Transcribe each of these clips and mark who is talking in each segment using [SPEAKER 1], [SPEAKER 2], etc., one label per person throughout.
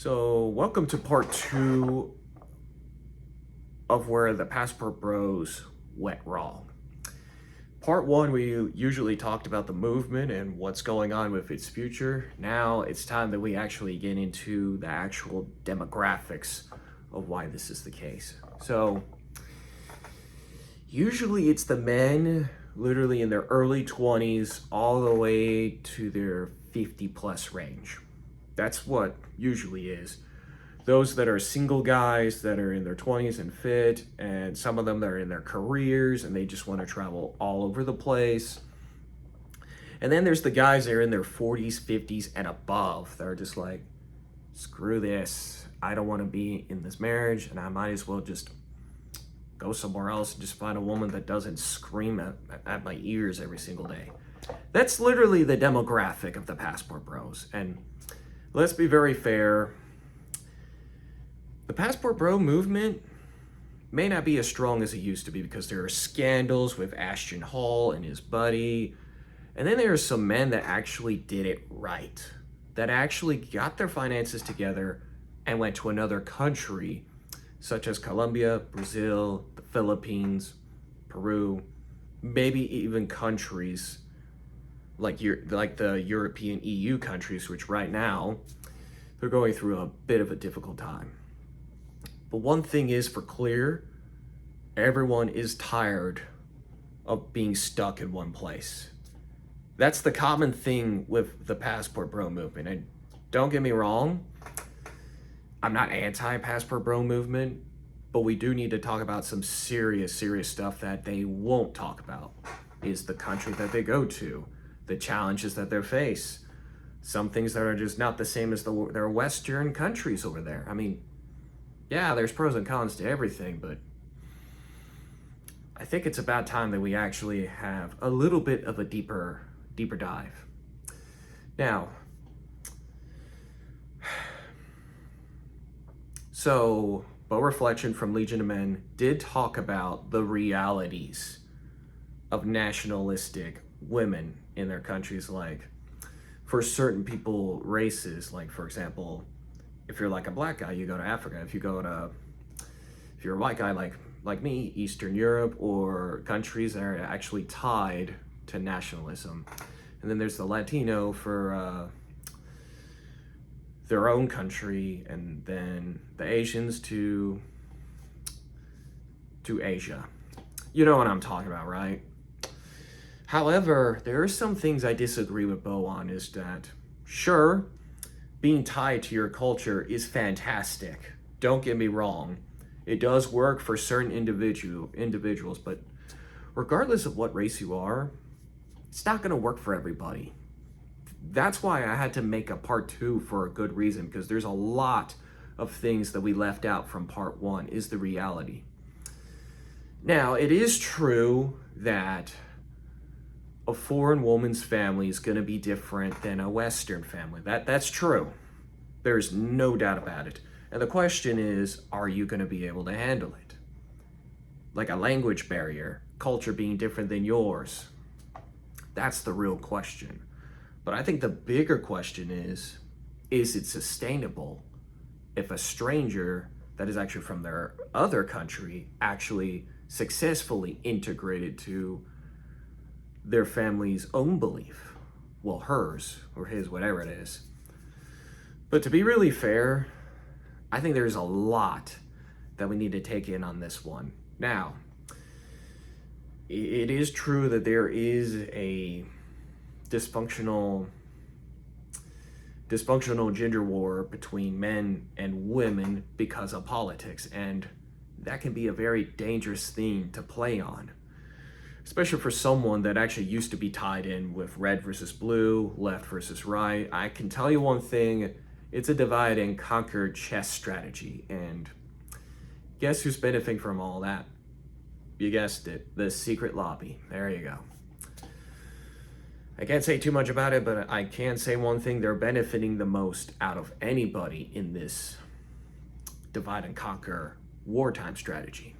[SPEAKER 1] So, welcome to part two of where the Passport Bros went wrong. Part one, we usually talked about the movement and what's going on with its future. Now it's time that we actually get into the actual demographics of why this is the case. So, usually it's the men literally in their early 20s all the way to their 50 plus range. That's what usually is. Those that are single guys that are in their 20s and fit, and some of them that are in their careers and they just want to travel all over the place. And then there's the guys that are in their 40s, 50s, and above. They're just like, screw this. I don't want to be in this marriage, and I might as well just go somewhere else and just find a woman that doesn't scream at my ears every single day. That's literally the demographic of the Passport Bros. And let's be very fair. The Passport Bro movement may not be as strong as it used to be because there are scandals with Ashton Hall and his buddy. And then there are some men that actually did it right, that actually got their finances together and went to another country, such as Colombia, Brazil, the Philippines, Peru, maybe even countries like the European EU countries, which right now, they're going through a bit of a difficult time. But one thing is for clear, everyone is tired of being stuck in one place. That's the common thing with the Passport Bro movement. And don't get me wrong, I'm not anti-Passport Bro movement, but we do need to talk about some serious stuff that they won't talk about. Is the country that they go to, the challenges that they face, some things that are just not the same as their Western countries over there. I mean, yeah, there's pros and cons to everything, but I think it's about time that we actually have a little bit of a deeper dive. Now, so Bo Reflection from Legion of Men did talk about the realities of nationalistic women in their countries, like for certain people, races, like for example, if you're like a black guy, you go to Africa. If you're a white guy like me, Eastern Europe, or countries that are actually tied to nationalism. And then there's the Latino for their own country, and then the Asians to Asia. You know what I'm talking about, right? However, there are some things I disagree with Bo on, is that, sure, being tied to your culture is fantastic. Don't get me wrong. It does work for certain individuals, but regardless of what race you are, it's not going to work for everybody. That's why I had to make a part two for a good reason, because there's a lot of things that we left out from part one, is the reality. Now, it is true that a foreign woman's family is going to be different than a Western family. That's true. There's no doubt about it. And the question is, are you going to be able to handle it? Like a language barrier, culture being different than yours. That's the real question. But I think the bigger question is it sustainable if a stranger that is actually from their other country actually successfully integrated to their family's own belief? Well, hers or his, whatever it is. But to be really fair, I think there's a lot that we need to take in on this one. Now, it is true that there is a dysfunctional gender war between men and women because of politics, and that can be a very dangerous thing to play on, especially for someone that actually used to be tied in with red versus blue, left versus right. I can tell you one thing, it's a divide and conquer chess strategy, and guess who's benefiting from all that? You guessed it, the secret lobby. There you go. I can't say too much about it, but I can say one thing, they're benefiting the most out of anybody in this divide and conquer wartime strategy.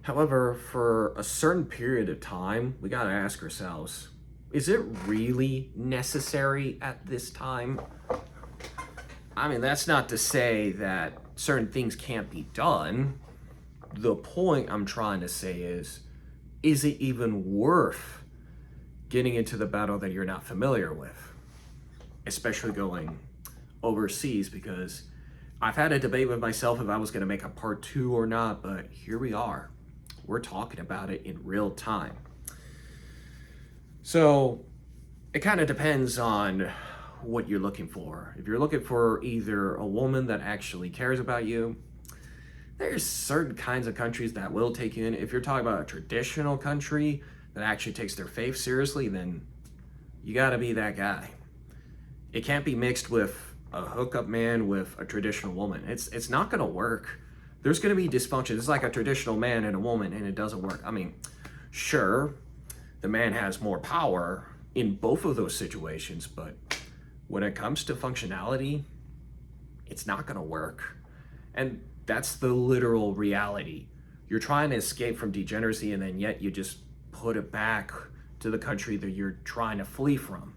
[SPEAKER 1] However, for a certain period of time, we gotta ask ourselves, is it really necessary at this time? I mean, that's not to say that certain things can't be done. The point I'm trying to say is it even worth getting into the battle that you're not familiar with? Especially going overseas, because I've had a debate with myself if I was going to make a part 2 or not, but here we are. We're talking about it in real time. So it kind of depends on what you're looking for. If you're looking for either a woman that actually cares about you, there's certain kinds of countries that will take you in. If you're talking about a traditional country that actually takes their faith seriously, then you gotta be that guy. It can't be mixed with a hookup man with a traditional woman. It's not gonna work. There's gonna be dysfunction. It's like a traditional man and a woman, and it doesn't work. I mean, sure, the man has more power in both of those situations, but when it comes to functionality, it's not gonna work. And that's the literal reality. You're trying to escape from degeneracy, and then yet you just put it back to the country that you're trying to flee from.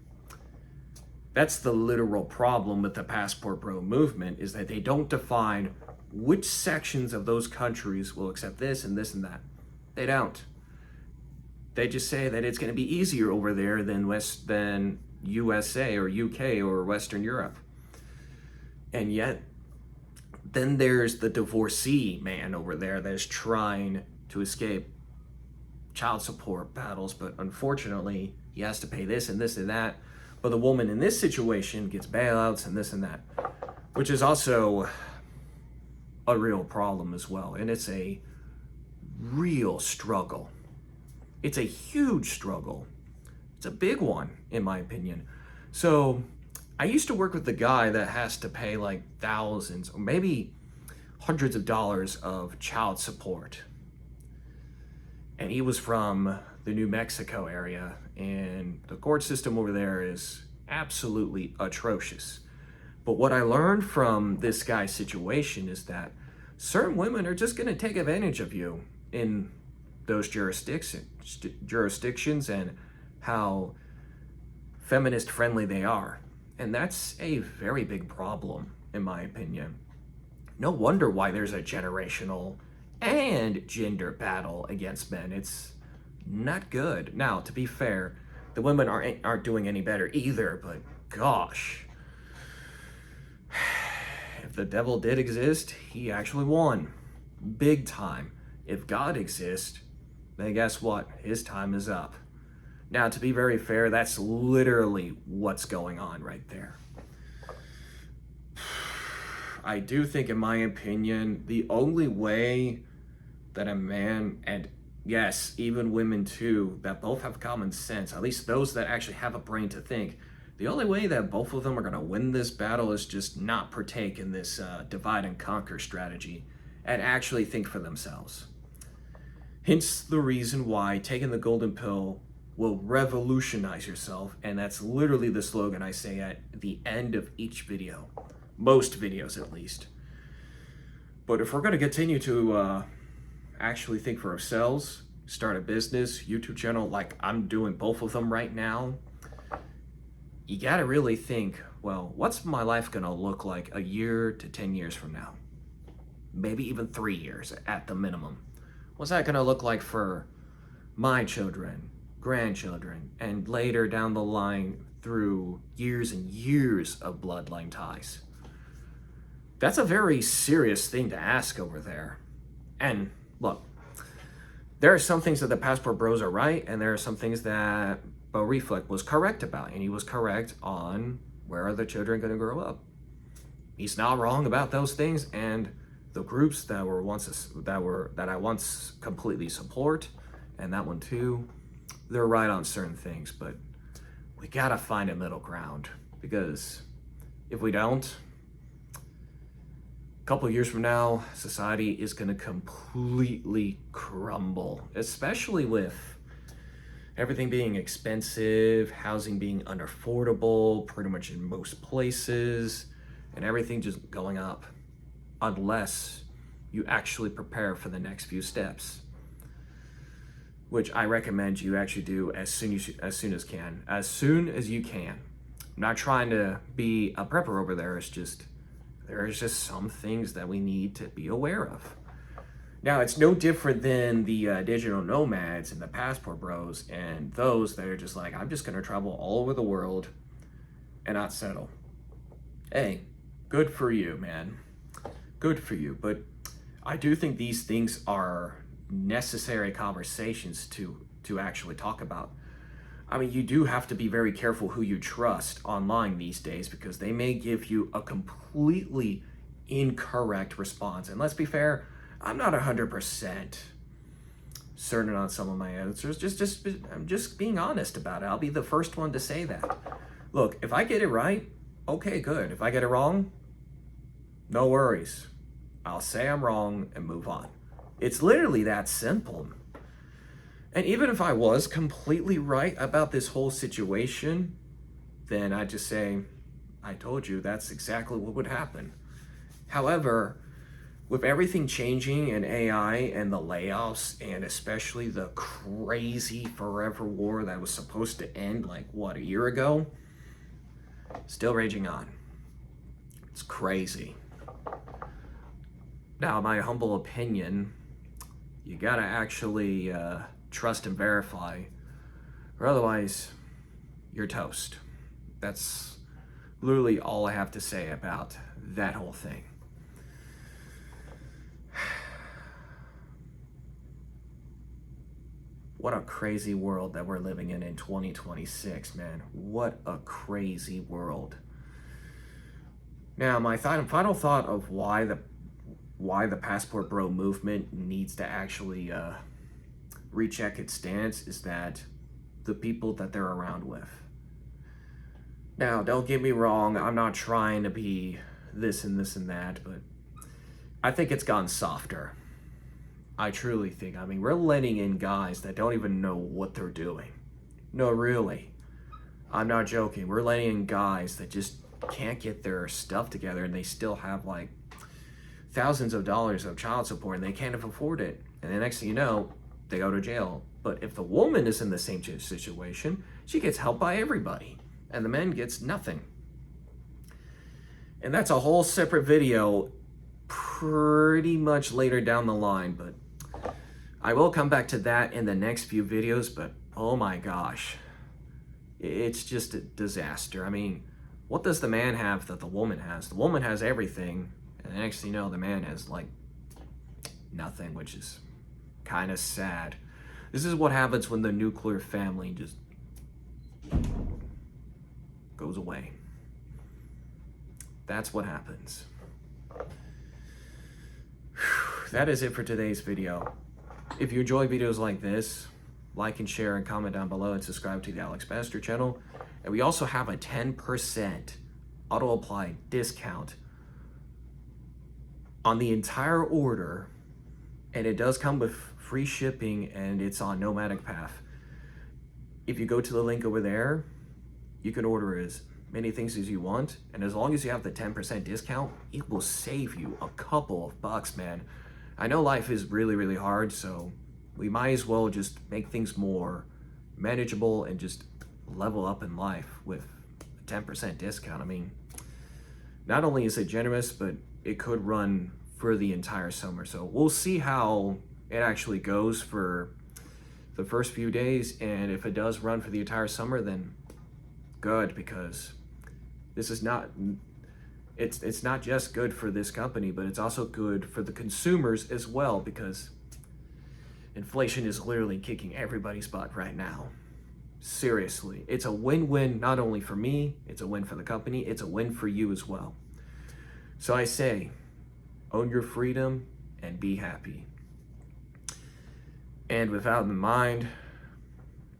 [SPEAKER 1] That's the literal problem with the Passport Bro movement, is that they don't define which sections of those countries will accept this and this and that. They don't. They just say that it's going to be easier over there than USA or UK or Western Europe. And yet, then there's the divorcee man over there that's trying to escape child support battles, but unfortunately, he has to pay this and this and that. But the woman in this situation gets bailouts and this and that, which is also a real problem as well. And it's a real struggle. It's a huge struggle. It's a big one, in my opinion. So I used to work with the guy that has to pay like thousands or maybe hundreds of dollars of child support. And he was from the New Mexico area, and the court system over there is absolutely atrocious. But what I learned from this guy's situation is that certain women are just going to take advantage of you in those jurisdictions and how feminist friendly they are. And that's a very big problem, in my opinion. No wonder why there's a generational and gender battle against men. It's not good. Now, to be fair, the women aren't doing any better either, but gosh, if the devil did exist, he actually won. Big time. If God exists, then guess what? His time is up. Now, to be very fair, that's literally what's going on right there. I do think, in my opinion, the only way that a man, and yes, even women too, that both have common sense, at least those that actually have a brain to think, the only way that both of them are going to win this battle is just not partake in this divide and conquer strategy and actually think for themselves. Hence the reason why taking the golden pill will revolutionize yourself, and that's literally the slogan I say at the end of each video. Most videos, at least. But if we're going to continue to actually think for ourselves, start a business, YouTube channel, like I'm doing both of them right now, you got to really think, well, what's my life going to look like a year to 10 years from now? Maybe even 3 years at the minimum. What's that going to look like for my children, grandchildren, and later down the line through years and years of bloodline ties? That's a very serious thing to ask over there. And look, there are some things that the Passport Bros are right, and there are some things that Bo Reflect was correct about, and he was correct on where are the children going to grow up. He's not wrong about those things, and the groups that I once completely support, and that one too, they're right on certain things, but we gotta find a middle ground, because if we don't, a couple of years from now, society is going to completely crumble, especially with everything being expensive, housing being unaffordable pretty much in most places, and everything just going up, unless you actually prepare for the next few steps, which I recommend you actually do as soon as you can. I'm not trying to be a prepper over there. It's just There's just some things that we need to be aware of. Now, it's no different than the digital nomads and the passport bros and those that are just like, I'm just going to travel all over the world and not settle. Hey, good for you, man. Good for you. But I do think these things are necessary conversations to actually talk about. I mean, you do have to be very careful who you trust online these days, because they may give you a completely incorrect response. And let's be fair, I'm not 100% certain on some of my answers. I'm just being honest about it. I'll be the first one to say that. Look, if I get it right, okay, good. If I get it wrong, no worries. I'll say I'm wrong and move on. It's literally that simple. And even if I was completely right about this whole situation, then I'd just say, I told you that's exactly what would happen. However, with everything changing and AI and the layoffs, and especially the crazy forever war that was supposed to end like, what, a year ago? Still raging on. It's crazy. Now, my humble opinion, you gotta actually trust and verify, or otherwise you're toast. That's literally all I have to say about that whole thing. What a crazy world that we're living in 2026, man. What a crazy world. Now, my final thought of why the passport bro movement needs to actually recheck its stance is that the people that they're around with. Now, don't get me wrong, I'm not trying to be this and this and that, but I think it's gone softer. I truly think. I mean, we're letting in guys that don't even know what they're doing. No, really. I'm not joking. We're letting in guys that just can't get their stuff together, and they still have like thousands of dollars of child support, and they can't afford it. And the next thing you know, they go to jail. But if the woman is in the same situation, she gets helped by everybody, and the man gets nothing. And that's a whole separate video pretty much later down the line, but I will come back to that in the next few videos. But oh my gosh, it's just a disaster. I mean, what does the man have that the woman has? The woman has everything, and the next thing you know, the man has like nothing, which is kind of sad. This is what happens when the nuclear family just goes away. That's what happens. That is it for today's video. If you enjoy videos like this, like and share and comment down below, and subscribe to the Alex Banister channel. And we also have a 10% auto apply discount on the entire order, and it does come with free shipping, and it's on Nomadic path. If you go to the link over there, you can order as many things as you want, and as long as you have the 10% discount, it will save you a couple of bucks, man. I know life is really, really hard, so we might as well just make things more manageable and just level up in life with a 10% discount. I mean, not only is it generous, but it could run for the entire summer. So we'll see how it actually goes for the first few days, and if it does run for the entire summer, then good, because this is not, it's not just good for this company, but it's also good for the consumers as well, because inflation is literally kicking everybody's butt right now. Seriously, it's a win-win, not only for me, it's a win for the company, it's a win for you as well. So I say, own your freedom and be happy. And with that in mind,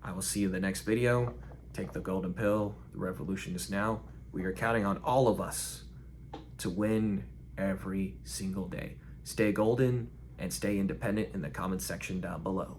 [SPEAKER 1] I will see you in the next video. Take the golden pill. The revolution is now. We are counting on all of us to win every single day. Stay golden and stay independent in the comment section down below.